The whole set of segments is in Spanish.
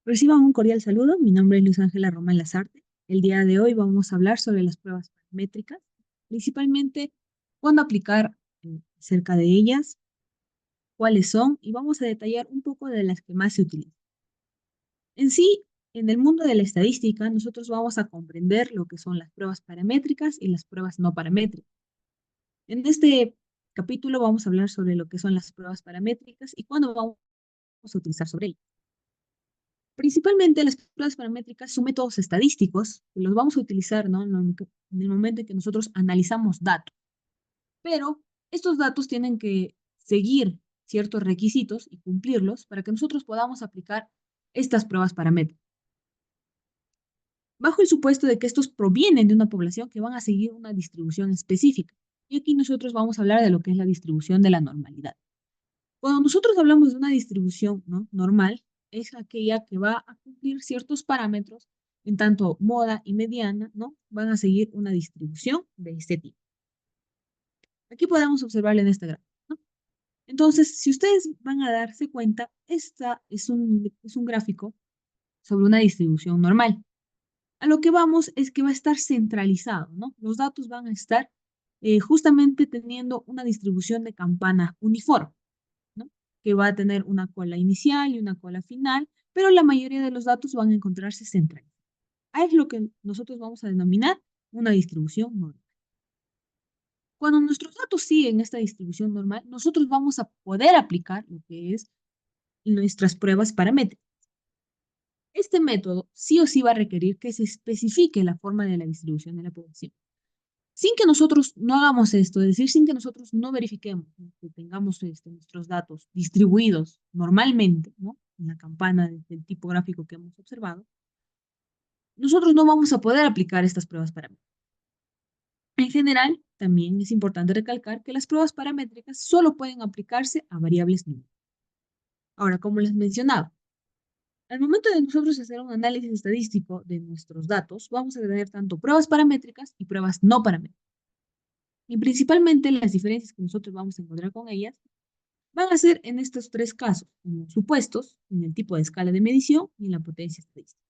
Reciban un cordial saludo. Mi nombre es Luz Ángela Román Lazarte. El día de hoy vamos a hablar sobre las pruebas paramétricas, principalmente cuándo aplicar acerca de ellas, cuáles son, y vamos a detallar un poco de las que más se utilizan. En sí, en el mundo de la estadística, nosotros vamos a comprender lo que son las pruebas paramétricas y las pruebas no paramétricas. En este capítulo vamos a hablar sobre lo que son las pruebas paramétricas y cuándo vamos a utilizar sobre ellas. Principalmente las pruebas paramétricas son métodos estadísticos que los vamos a utilizar, ¿no? En el momento en que nosotros analizamos datos. Pero estos datos tienen que seguir ciertos requisitos y cumplirlos para que nosotros podamos aplicar estas pruebas paramétricas. Bajo el supuesto de que estos provienen de una población que van a seguir una distribución específica. Y aquí nosotros vamos a hablar de lo que es la distribución de la normalidad. Cuando nosotros hablamos de una distribución, ¿no?, normal, es aquella que va a cumplir ciertos parámetros, en tanto moda y mediana, ¿no?, van a seguir una distribución de este tipo. Aquí podemos observarlo en este gráfico, ¿no? Entonces, si ustedes van a darse cuenta, esta es un gráfico sobre una distribución normal. A lo que vamos es que va a estar centralizado, ¿no? Los datos van a estar justamente teniendo una distribución de campana uniforme, ¿no?, que va a tener una cola inicial y una cola final, pero la mayoría de los datos van a encontrarse centralizados. Es lo que nosotros vamos a denominar una distribución normal. Cuando nuestros datos siguen esta distribución normal, nosotros vamos a poder aplicar lo que es nuestras pruebas paramétricas. Este método sí o sí va a requerir que se especifique la forma de la distribución de la población. Sin que nosotros no hagamos esto, es decir, sin que nosotros no verifiquemos, ¿no?, que tengamos nuestros datos distribuidos normalmente, ¿no?, en la campana del tipo gráfico que hemos observado, nosotros no vamos a poder aplicar estas pruebas paramétricas. En general, también es importante recalcar que las pruebas paramétricas solo pueden aplicarse a variables números. Ahora, como les mencionaba, al momento de nosotros hacer un análisis estadístico de nuestros datos, vamos a tener tanto pruebas paramétricas y pruebas no paramétricas. Y principalmente las diferencias que nosotros vamos a encontrar con ellas van a ser en estos tres casos: en los supuestos, en el tipo de escala de medición y en la potencia estadística.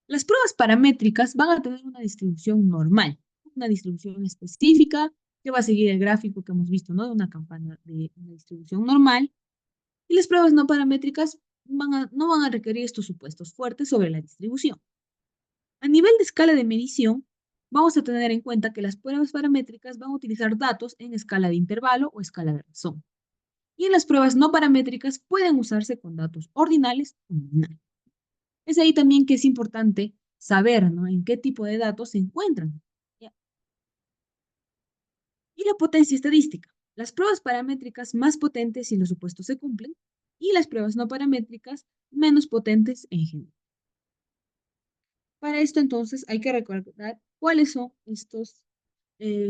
Las pruebas paramétricas van a tener una distribución normal, una distribución específica que va a seguir el gráfico que hemos visto, ¿no?, de una campana de una distribución normal. Y las pruebas no paramétricas no van a requerir estos supuestos fuertes sobre la distribución. A nivel de escala de medición, vamos a tener en cuenta que las pruebas paramétricas van a utilizar datos en escala de intervalo o escala de razón. Y en las pruebas no paramétricas pueden usarse con datos ordinales o nominales. Es ahí también que es importante saber, ¿no?, en qué tipo de datos se encuentran. ¿Ya? Y la potencia estadística. Las pruebas paramétricas más potentes si los supuestos se cumplen y las pruebas no paramétricas menos potentes en general. Para esto, entonces, hay que recordar cuáles son estos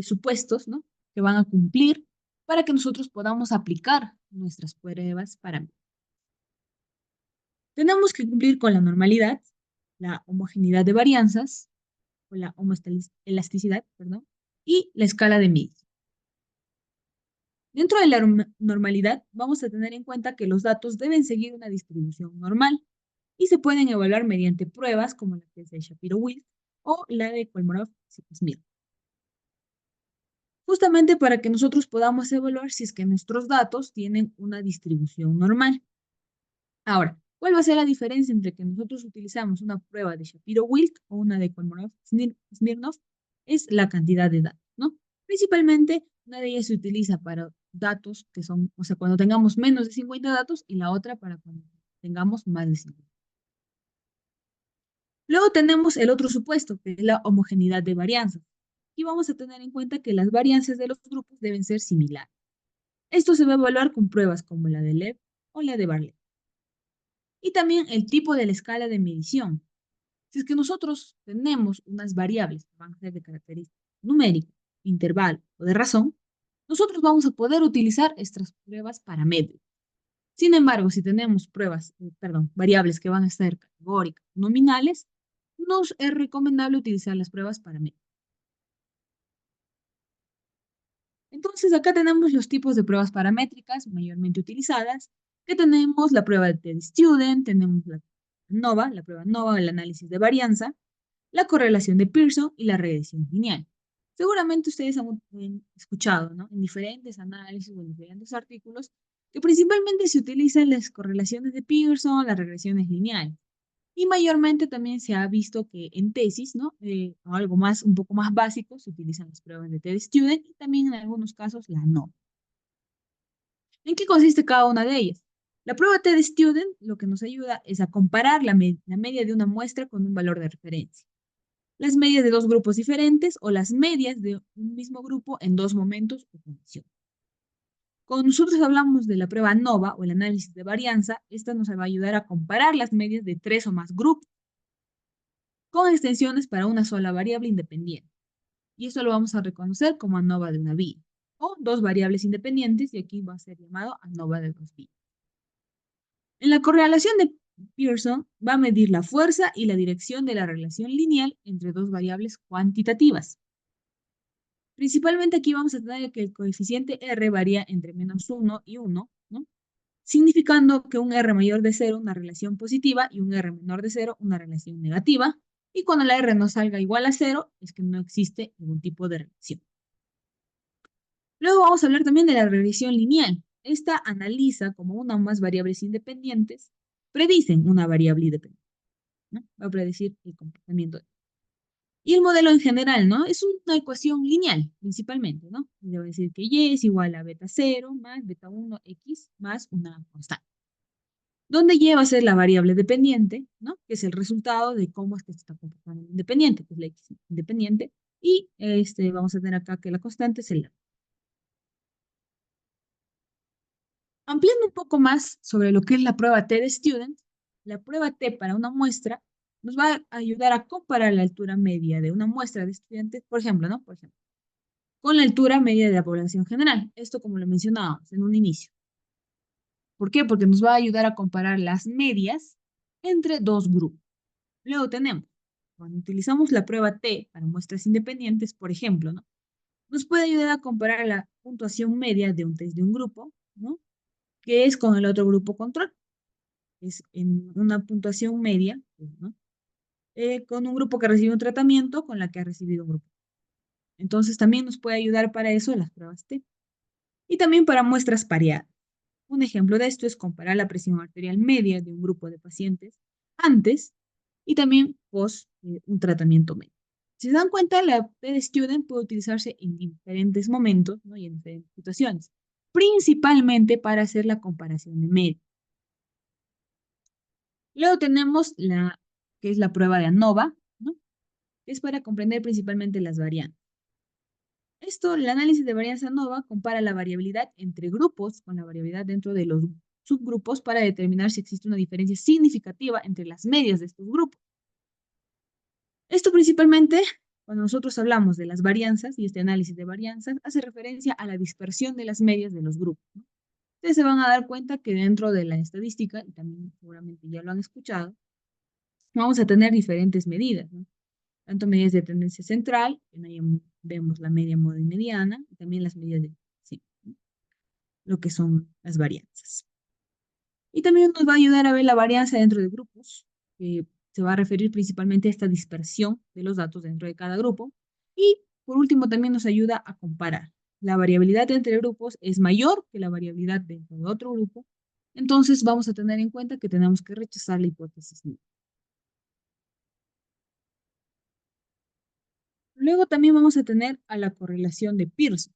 supuestos, ¿no?, que van a cumplir para que nosotros podamos aplicar nuestras pruebas paramétricas. Tenemos que cumplir con la normalidad, la homogeneidad de varianzas, o la homoelasticidad, perdón, y la escala de medición. Dentro de la normalidad, vamos a tener en cuenta que los datos deben seguir una distribución normal y se pueden evaluar mediante pruebas como la que es de Shapiro-Wilk o la de Kolmorov-Smith. Justamente para que nosotros podamos evaluar si es que nuestros datos tienen una distribución normal. Ahora, ¿cuál va a ser la diferencia entre que nosotros utilizamos una prueba de Shapiro-Wilk o una de Kolmorov-Smirnov? Es la cantidad de datos, ¿no? Principalmente, una de ellas se utiliza para datos que son, o sea, cuando tengamos menos de 50 datos, y la otra para cuando tengamos más de 50. Luego tenemos el otro supuesto, que es la homogeneidad de varianzas. Y vamos a tener en cuenta que las varianzas de los grupos deben ser similares. Esto se va a evaluar con pruebas como la de Lev o la de Barlett. Y también el tipo de la escala de medición. Si es que nosotros tenemos unas variables que van a ser de característica numérica, intervalo o de razón, nosotros vamos a poder utilizar estas pruebas paramétricas. Sin embargo, si tenemos variables que van a ser categóricas, nominales, nos es recomendable utilizar las pruebas paramétricas. Entonces, acá tenemos los tipos de pruebas paramétricas mayormente utilizadas, que tenemos la prueba de TED Student, tenemos la ANOVA, la prueba ANOVA, el análisis de varianza, la correlación de Pearson y la regresión lineal. Seguramente ustedes han escuchado, ¿no? En diferentes análisis o en diferentes artículos que principalmente se utilizan las correlaciones de Pearson, las regresiones lineales. Y mayormente también se ha visto que en tesis, ¿no? Algo más, un poco más básico, se utilizan las pruebas de TED-Student y también en algunos casos la ANOVA. ¿En qué consiste cada una de ellas? La prueba TED-Student lo que nos ayuda es a comparar la media de una muestra con un valor de referencia, las medias de dos grupos diferentes o las medias de un mismo grupo en dos momentos o condiciones. Cuando nosotros hablamos de la prueba ANOVA o el análisis de varianza, esta nos va a ayudar a comparar las medias de tres o más grupos con extensiones para una sola variable independiente. Y eso lo vamos a reconocer como ANOVA de una vía o dos variables independientes, y aquí va a ser llamado ANOVA de dos vías. En la correlación de Pearson va a medir la fuerza y la dirección de la relación lineal entre dos variables cuantitativas. Principalmente aquí vamos a tener que el coeficiente R varía entre -1 y 1, ¿no? Significando que un R mayor de 0, una relación positiva, y un R menor de 0, una relación negativa. Y cuando la R no salga igual a 0, es que no existe ningún tipo de relación. Luego vamos a hablar también de la regresión lineal. Esta analiza como una o más variables independientes predicen una variable independiente, ¿no? Va a predecir el comportamiento. Y el modelo en general, ¿no? Es una ecuación lineal, principalmente, ¿no? Debe decir que Y es igual a beta 0 más beta 1 X más una constante. Donde Y va a ser la variable dependiente, ¿no? Que es el resultado de cómo es que se está comportando el independiente, que es la X independiente. Y vamos a tener acá que la constante es el. Ampliando un poco más sobre lo que es la prueba TED-Student, la prueba T para una muestra nos va a ayudar a comparar la altura media de una muestra de estudiantes, por ejemplo, ¿no? Por ejemplo, con la altura media de la población general. Esto como lo mencionábamos en un inicio. ¿Por qué? Porque nos va a ayudar a comparar las medias entre dos grupos. Luego tenemos, cuando utilizamos la prueba T para muestras independientes, por ejemplo, ¿no? Nos puede ayudar a comparar la puntuación media de un test de un grupo, ¿no? Que es con el otro grupo control. Es en una puntuación media, ¿no? Con un grupo que recibe un tratamiento con la que ha recibido un grupo. Entonces también nos puede ayudar para eso las pruebas T. Y también para muestras pareadas. Un ejemplo de esto es comparar la presión arterial media de un grupo de pacientes antes y también post un tratamiento médico. Si se dan cuenta, la TED-Student puede utilizarse en diferentes momentos, ¿no? Y en diferentes situaciones, principalmente para hacer la comparación de medios. Luego tenemos la que es la prueba de ANOVA, ¿no? Que es para comprender principalmente las variantes. Esto, el análisis de varianza ANOVA compara la variabilidad entre grupos con la variabilidad dentro de los subgrupos para determinar si existe una diferencia significativa entre las medias de estos grupos. Esto principalmente, cuando nosotros hablamos de las varianzas y este análisis de varianzas, hace referencia a la dispersión de las medias de los grupos, ¿no? Ustedes se van a dar cuenta que dentro de la estadística, y también seguramente ya lo han escuchado, vamos a tener diferentes medidas, ¿no? Tanto medidas de tendencia central, que vemos la media, moda y mediana, y también las medidas de, sí, lo que son las varianzas. Y también nos va a ayudar a ver la varianza dentro de grupos, que se va a referir principalmente a esta dispersión de los datos dentro de cada grupo. Y por último, también nos ayuda a comparar. La variabilidad entre grupos es mayor que la variabilidad dentro de otro grupo. Entonces vamos a tener en cuenta que tenemos que rechazar la hipótesis null. Luego también vamos a tener a la correlación de Pearson.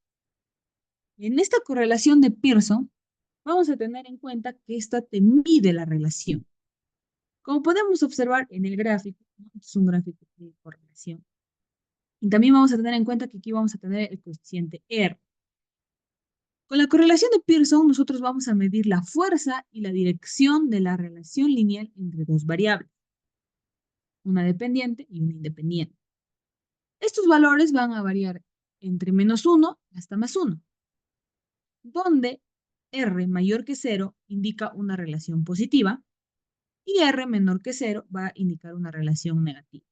En esta correlación de Pearson, vamos a tener en cuenta que esta te mide la relación. Como podemos observar en el gráfico, ¿no? Es un gráfico de correlación. Y también vamos a tener en cuenta que aquí vamos a tener el coeficiente R. Con la correlación de Pearson, nosotros vamos a medir la fuerza y la dirección de la relación lineal entre dos variables, una dependiente y una independiente. Estos valores van a variar entre -1 hasta +1, donde R mayor que 0 indica una relación positiva y R menor que 0 va a indicar una relación negativa.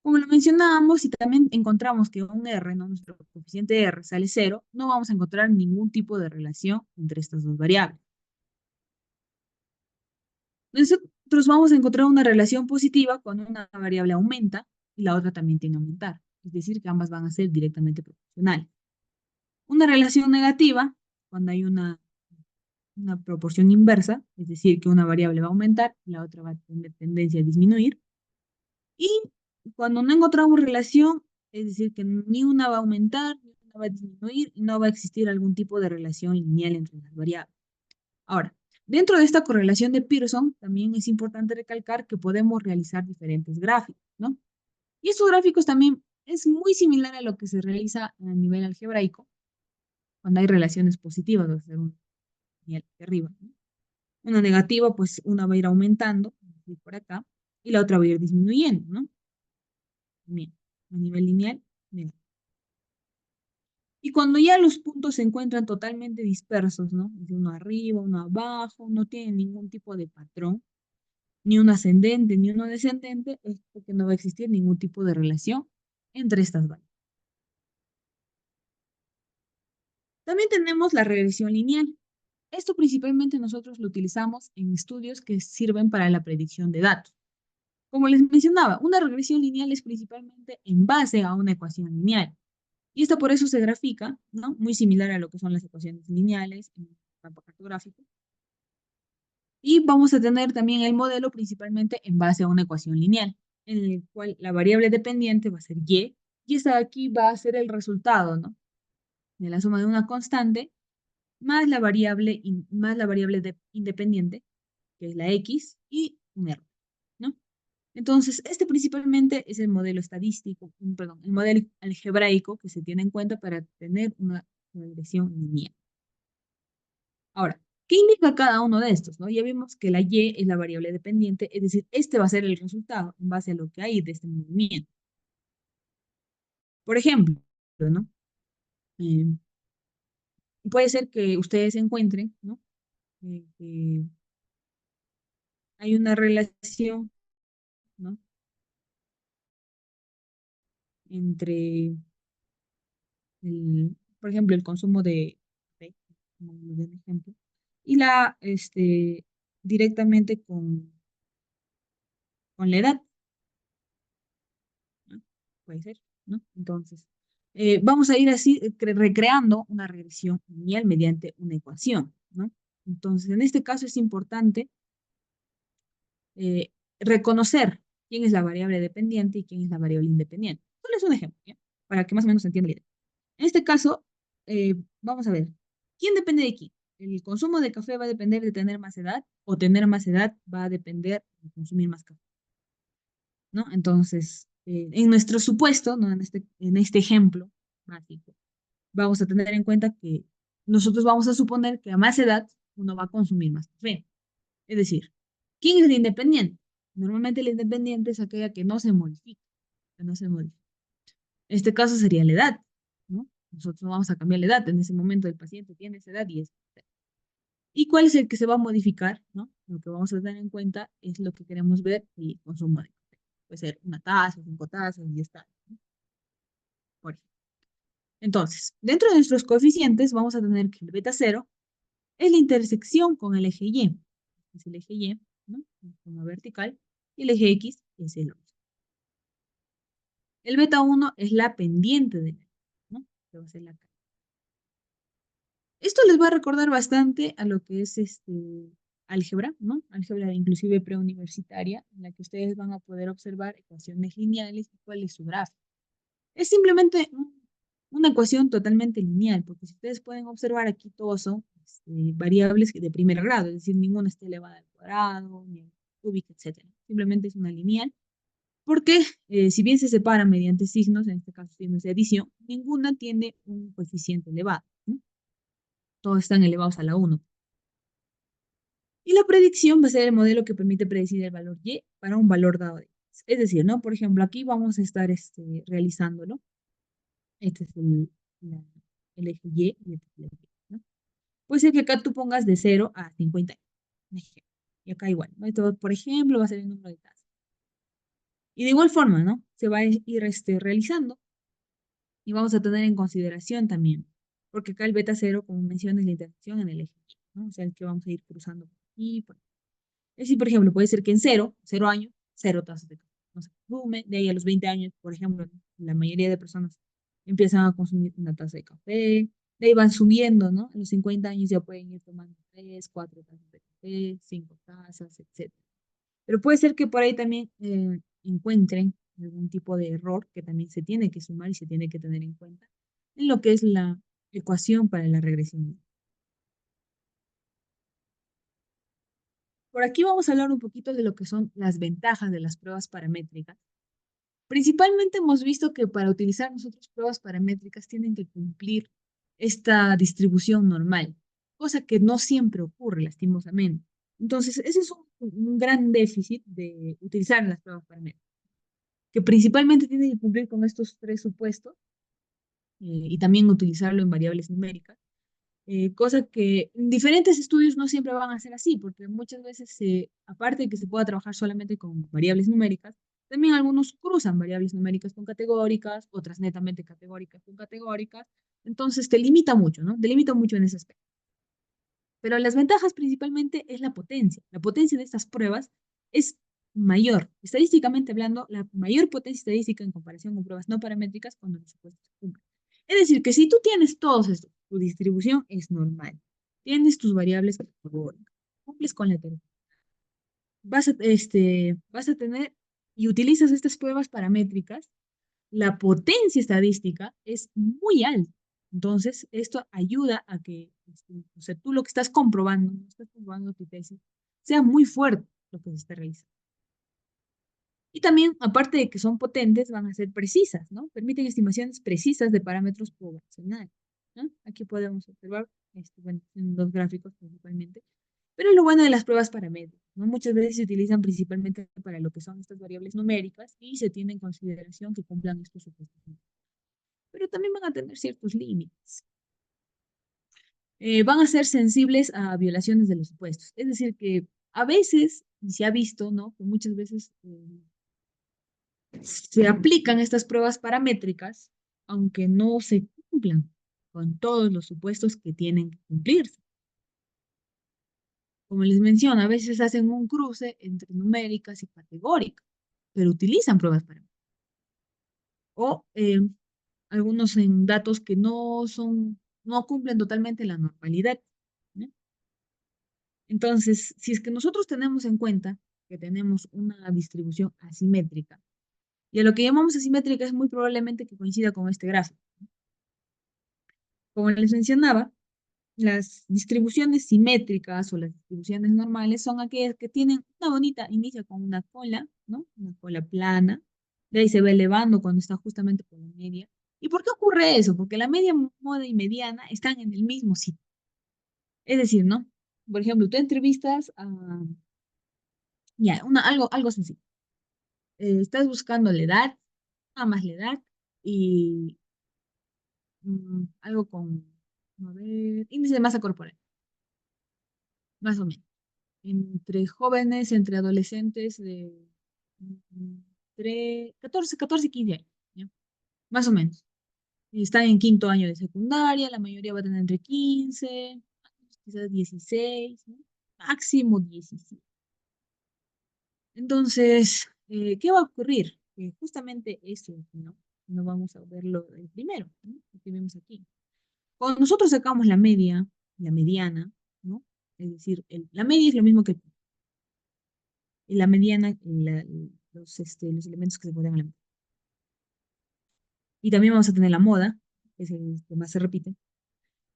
Como lo mencionábamos, si también encontramos que un R, ¿no? Nuestro coeficiente R sale 0, no vamos a encontrar ningún tipo de relación entre estas dos variables. nosotros vamos a encontrar una relación positiva cuando una variable aumenta y la otra también tiene que aumentar. Es decir, que ambas van a ser directamente proporcionales. Una relación negativa cuando hay una proporción inversa, es decir, que una variable va a aumentar y la otra va a tener tendencia a disminuir. Y cuando no encontramos relación, es decir, que ni una va a aumentar, ni una va a disminuir y no va a existir algún tipo de relación lineal entre las variables. Ahora, dentro de esta correlación de Pearson, también es importante recalcar que podemos realizar diferentes gráficos, ¿no? Y estos gráficos también es muy similar a lo que se realiza a nivel algebraico, cuando hay relaciones positivas, va a ser un nivel de arriba, ¿no? Una negativa, pues una va a ir aumentando, por acá, y la otra va a ir disminuyendo, ¿no? Bien, a nivel lineal, bien. Y cuando ya los puntos se encuentran totalmente dispersos, ¿no? Uno arriba, uno abajo, no tienen ningún tipo de patrón, ni un ascendente, ni uno descendente, es porque no va a existir ningún tipo de relación entre estas variables. También tenemos la regresión lineal. Esto principalmente nosotros lo utilizamos en estudios que sirven para la predicción de datos. Como les mencionaba, una regresión lineal es principalmente en base a una ecuación lineal. Y esto por eso se grafica, ¿no? Muy similar a lo que son las ecuaciones lineales en el campo cartográfico. Y vamos a tener también el modelo principalmente en base a una ecuación lineal, en el cual la variable dependiente va a ser y esta de aquí va a ser el resultado, ¿no? De la suma de una constante más más la variable independiente, que es la x, y un error, ¿no? Entonces, este principalmente es el modelo estadístico, perdón, el modelo algebraico que se tiene en cuenta para tener una regresión lineal. Ahora, ¿qué indica cada uno de estos, no? Ya vimos que la y es la variable dependiente, es decir, este va a ser el resultado en base a lo que hay de este movimiento. Por ejemplo, ¿no? Eh, puede ser que ustedes encuentren, ¿no? Que hay una relación, ¿no? Entre, por ejemplo, el consumo de café, como lo de ejemplo, y directamente con la edad, ¿no? Puede ser, ¿no? Entonces, vamos a ir así recreando una regresión lineal mediante una ecuación, ¿no? Entonces, en este caso es importante reconocer quién es la variable dependiente y quién es la variable independiente. Solo es un ejemplo, ¿ya? Para que más o menos se entienda la idea. En este caso, vamos a ver, ¿quién depende de quién? ¿El consumo de café va a depender de tener más edad o tener más edad va a depender de consumir más café? ¿No? Entonces, en nuestro supuesto, ¿no? En este ejemplo básico, vamos a tener en cuenta que nosotros vamos a suponer que a más edad uno va a consumir más café. Es decir, ¿quién es el independiente? Normalmente el independiente es aquella que no se modifica, que no se modifica. En este caso sería la edad, ¿no? Nosotros no vamos a cambiar la edad. En ese momento el paciente tiene esa edad y es. ¿Y cuál es el que se va a modificar, ¿no? Lo que vamos a tener en cuenta es lo que queremos ver y consumo de café. Puede ser una taza, 5 tazas, 10 tazas, ¿no? Por ejemplo. Entonces, dentro de nuestros coeficientes vamos a tener que el beta cero es la intersección con el eje Y. Es el eje Y, ¿no? En forma vertical. Y el eje X es el otro. El beta 1 es la pendiente de la, ¿no? Que va a ser la. Esto les va a recordar bastante a lo que es álgebra, ¿no? Álgebra inclusive preuniversitaria, en la que ustedes van a poder observar ecuaciones lineales y cuál es su gráfico. Es simplemente una ecuación totalmente lineal, porque si ustedes pueden observar aquí todos son variables de primer grado, es decir, ninguna está elevada al cuadrado, ni al cúbico, etc. Simplemente es una lineal, porque si bien se separan mediante signos, en este caso signos de adición, ninguna tiene un coeficiente elevado, ¿no? Todos están elevados a la 1. Y la predicción va a ser el modelo que permite predecir el valor Y para un valor dado de X. Es decir, ¿no? Por ejemplo, aquí vamos a estar realizándolo. Este es el eje Y y este es el eje Y, ¿no? Puede ser que acá tú pongas de 0 a 50. Un ejemplo. Y acá igual, ¿no? Esto, por ejemplo, va a ser el número de tazas. Y de igual forma, ¿no? Se va a ir realizando y vamos a tener en consideración también, porque acá el beta 0, como mencioné, es la interacción en el eje Y, ¿no? O sea, el que vamos a ir cruzando por aquí, por aquí. Es decir, por ejemplo, puede ser que en cero años, cero tazas de café. No se consume, de ahí a los 20 años, por ejemplo, la mayoría de personas empiezan a consumir una taza de café, de ahí van subiendo, ¿no? A los 50 años ya pueden ir tomando 3, 4 tazas de café, 5 tazas, etcétera. Pero puede ser que por ahí también encuentren algún tipo de error que también se tiene que sumar y se tiene que tener en cuenta en lo que es la ecuación para la regresión. Por aquí vamos a hablar un poquito de lo que son las ventajas de las pruebas paramétricas. Principalmente hemos visto que para utilizar nosotros pruebas paramétricas tienen que cumplir esta distribución normal, cosa que no siempre ocurre, lastimosamente. Entonces, ese es un gran déficit de utilizar las pruebas paramétricas, que principalmente tienen que cumplir con estos tres supuestos y también utilizarlo en variables numéricas. Cosa que en diferentes estudios no siempre van a ser así, porque muchas veces, aparte de que se pueda trabajar solamente con variables numéricas, también algunos cruzan variables numéricas con categóricas, otras netamente categóricas con categóricas, entonces te limita mucho, ¿no? Te limita mucho en ese aspecto. Pero las ventajas principalmente es la potencia. La potencia de estas pruebas es mayor. Estadísticamente hablando, la mayor potencia estadística en comparación con pruebas no paramétricas cuando los supuestos se cumplen. Es decir, que si tú tienes todos estos, tu distribución es normal. Tienes tus variables categóricas, cumples con la heterogeneidad. Vas a tener y utilizas estas pruebas paramétricas, la potencia estadística es muy alta. Entonces, esto ayuda a que, o sea, tú lo que estás comprobando, no estás comprobando tu tesis, sea muy fuerte lo que se está realizando. Y también, aparte de que son potentes, van a ser precisas, ¿no? Permiten estimaciones precisas de parámetros poblacionales, ¿no? Aquí podemos observar, bueno, en dos gráficos principalmente. Pero es lo bueno de las pruebas paramétricas, ¿no? Muchas veces se utilizan principalmente para lo que son estas variables numéricas y se tiene en consideración que cumplan estos supuestos. Pero también van a tener ciertos límites. Van a ser sensibles a violaciones de los supuestos. Es decir, que a veces, y se ha visto, ¿no? Que muchas veces se aplican estas pruebas paramétricas, aunque no se cumplan con todos los supuestos que tienen que cumplirse. Como les menciono, a veces hacen un cruce entre numéricas y categóricas, pero utilizan pruebas paramétricas. O algunos en datos que no cumplen totalmente la normalidad, ¿no? Entonces, si es que nosotros tenemos en cuenta que tenemos una distribución asimétrica, y a lo que llamamos asimétrica es muy probablemente que coincida con este gráfico. Como les mencionaba, las distribuciones simétricas o las distribuciones normales son aquellas que tienen una bonita, inicia con una cola, ¿no? Una cola plana, de ahí se va elevando cuando está justamente por la media. ¿Y por qué ocurre eso? Porque la media, moda y mediana están en el mismo sitio. Es decir, ¿no? Por ejemplo, tú entrevistas a, ya, algo sencillo. Estás buscando la edad, nada más la edad, y algo con, a ver, índice de masa corporal, más o menos. Entre jóvenes, entre adolescentes de entre 14 y 15 años, ¿ya? Más o menos. Están en quinto año de secundaria, la mayoría va a tener entre 15, quizás 16, ¿no? Máximo 17. Entonces, ¿qué va a ocurrir? Justamente eso, ¿no? No vamos a verlo el primero, ¿no? Lo que vemos aquí. Cuando nosotros sacamos la media, la mediana, ¿no? Es decir, la media es lo mismo que la mediana, los elementos que se encuentran en la media. Y también vamos a tener la moda, que es el que más se repite.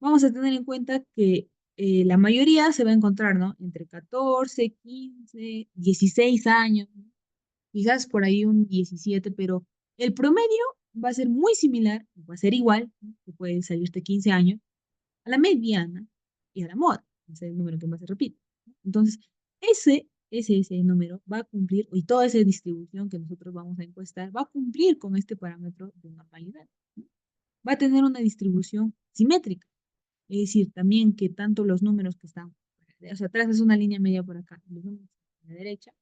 Vamos a tener en cuenta que la mayoría se va a encontrar, ¿no? Entre 14, 15, 16 años, ¿no? Quizás por ahí un 17, pero el promedio va a ser muy similar, va a ser igual, ¿no? Que puede salirte 15 años, a la mediana y a la moda. Ese es el número que más se repite, ¿no? Entonces, ese número va a cumplir, y toda esa distribución que nosotros vamos a encuestar, va a cumplir con este parámetro de normalidad, ¿no? Va a tener una distribución simétrica. Es decir, también que tanto los números que están, o sea, trazas una línea media por acá, los números que están a la derecha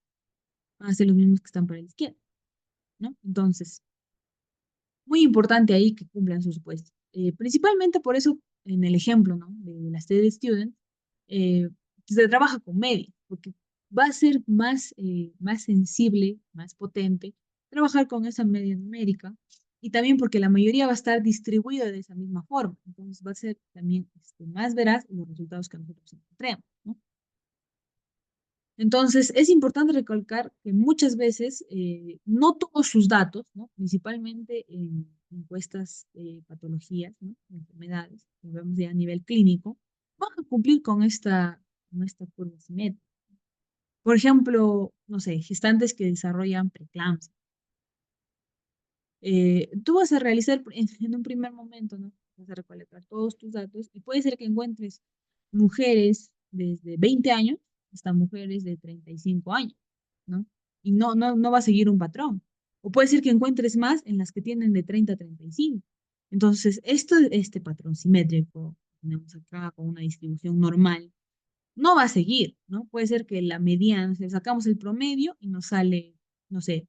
van a ser los mismos que están para la izquierda, ¿no? Entonces, muy importante ahí que cumplan sus supuestos. Principalmente por eso, en el ejemplo, ¿no? De las TED Students, se trabaja con media, porque va a ser más sensible, más potente trabajar con esa media numérica y también porque la mayoría va a estar distribuida de esa misma forma. Entonces va a ser también más veraz los resultados que nosotros encontremos, ¿no? Entonces, es importante recalcar que muchas veces no todos sus datos, ¿no? Principalmente en encuestas de patologías, ¿no? Enfermedades, que vemos ya a nivel clínico, van a cumplir con esta curva simétrica. Por ejemplo, no sé, gestantes que desarrollan preeclampsia. Tú vas a realizar en un primer momento, ¿no? Vas a recolectar todos tus datos y puede ser que encuentres mujeres desde 20 años hasta mujeres de 35 años, ¿no? Y no va a seguir un patrón. O puede ser que encuentres más en las que tienen de 30 a 35. Entonces, este patrón simétrico que tenemos acá con una distribución normal no va a seguir, ¿no? Puede ser que la mediana, o sea, sacamos el promedio y nos sale, no sé,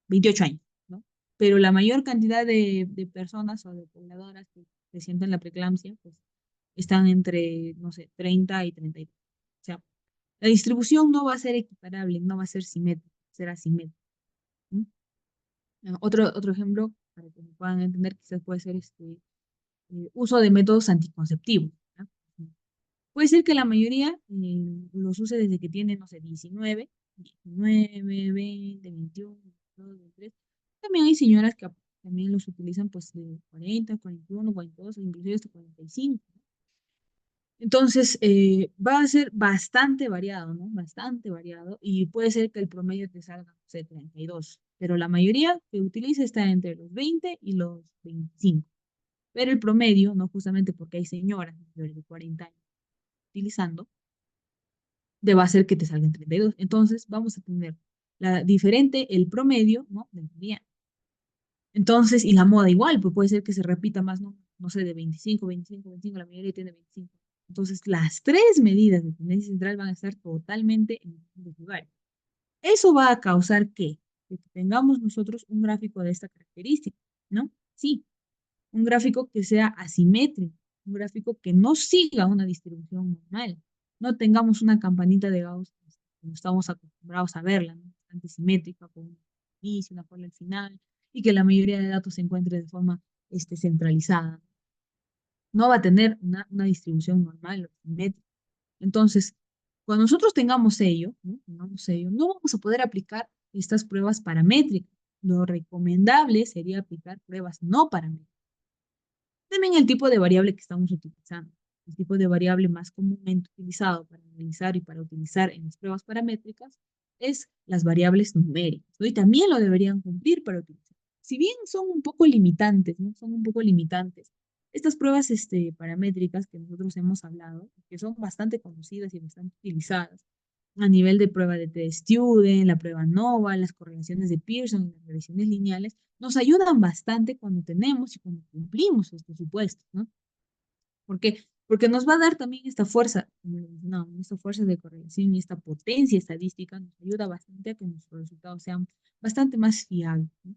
28 años, ¿no? Pero la mayor cantidad de personas o de pobladoras que sienten la preeclampsia, pues están entre, no sé, 30 y 32. O sea, la distribución no va a ser equiparable, no va a ser simétrica, será asimétrica. ¿No? Otro ejemplo, para que me puedan entender, quizás puede ser uso de métodos anticonceptivos. ¿No? Puede ser que la mayoría los use desde que tienen, no sé, 19, 20, 21, 22, 23. También hay señoras que también los utilizan pues de 40, 41, 42, inclusive hasta 45. Entonces, va a ser bastante variado, ¿no? Bastante variado y puede ser que el promedio te salga, no sé, 32, pero la mayoría que utiliza está entre los 20 y los 25. Pero el promedio, ¿no? Justamente porque hay señoras mayores de 40 años utilizando, de va a ser que te salgan 32. Entonces, vamos a tener el promedio, ¿no? Del día. Entonces, y la moda igual, pues puede ser que se repita más, ¿no? No sé, de 25, 25, 25, la mayoría tiene 25. Entonces, las tres medidas de tendencia central van a estar totalmente en los lugares. Eso va a causar que tengamos nosotros un gráfico de esta característica, ¿no? Sí, un gráfico que sea asimétrico, un gráfico que no siga una distribución normal, no tengamos una campanita de Gauss como estamos acostumbrados a verla, ¿no? Bastante simétrica, con un inicio, una cola al final, y que la mayoría de datos se encuentre de forma centralizada. No va a tener una distribución normal o simétrica. Entonces, cuando nosotros tengamos ello, no vamos a poder aplicar estas pruebas paramétricas. Lo recomendable sería aplicar pruebas no paramétricas. También el tipo de variable que estamos utilizando. El tipo de variable más comúnmente utilizado para analizar y para utilizar en las pruebas paramétricas es las variables numéricas, ¿no? Y también lo deberían cumplir para utilizar. Si bien son un poco limitantes, ¿no? Son un poco limitantes. Estas pruebas paramétricas que nosotros hemos hablado, que son bastante conocidas y bastante utilizadas, a nivel de prueba de T-Student, la prueba NOVA, las correlaciones de Pearson, las regresiones lineales, nos ayudan bastante cuando tenemos y cuando cumplimos estos supuestos, ¿no? ¿Por qué? Porque nos va a dar también esta fuerza, no, esta fuerza de correlación y esta potencia estadística nos ayuda bastante a que nuestros resultados sean bastante más fiables, ¿no?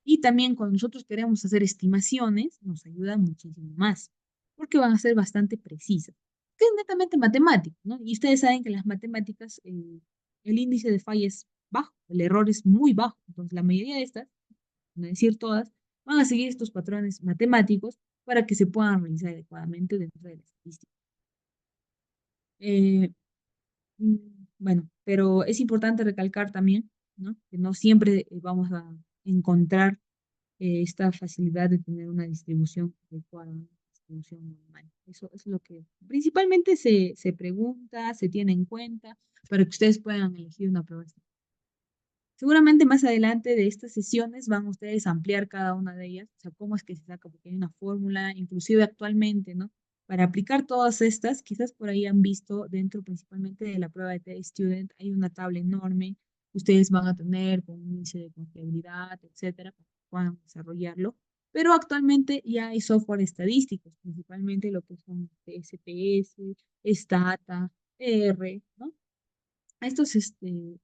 Y también cuando nosotros queremos hacer estimaciones, nos ayuda muchísimo más, porque van a ser bastante precisas, que es netamente matemático, ¿no? Y ustedes saben que en las matemáticas el índice de falla es bajo, el error es muy bajo, entonces la mayoría de estas, no decir todas, van a seguir estos patrones matemáticos para que se puedan realizar adecuadamente dentro de la estadística. Eh, mm, bueno, pero es importante recalcar también, ¿no? Que no siempre vamos a encontrar esta facilidad de tener una distribución adecuada, una distribución normal. Eso es lo que principalmente se pregunta, se tiene en cuenta para que ustedes puedan elegir una prueba. Seguramente más adelante de estas sesiones van ustedes a ampliar cada una de ellas, o sea, cómo es que se saca, porque hay una fórmula, inclusive actualmente, ¿no? Para aplicar todas estas, quizás por ahí han visto dentro principalmente de la prueba de T-Student, hay una tabla enorme que ustedes van a tener con un índice de confiabilidad, etcétera, para que puedan desarrollarlo. Pero actualmente ya hay software estadísticos, principalmente lo que son SPS, Stata, R, ¿no? Estos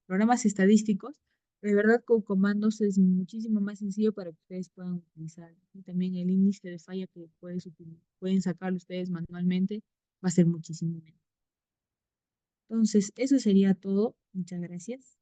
programas estadísticos, de verdad con comandos es muchísimo más sencillo para que ustedes puedan utilizar. Y también el índice de falla que pueden sacarlo ustedes manualmente va a ser muchísimo menos. Entonces, eso sería todo. Muchas gracias.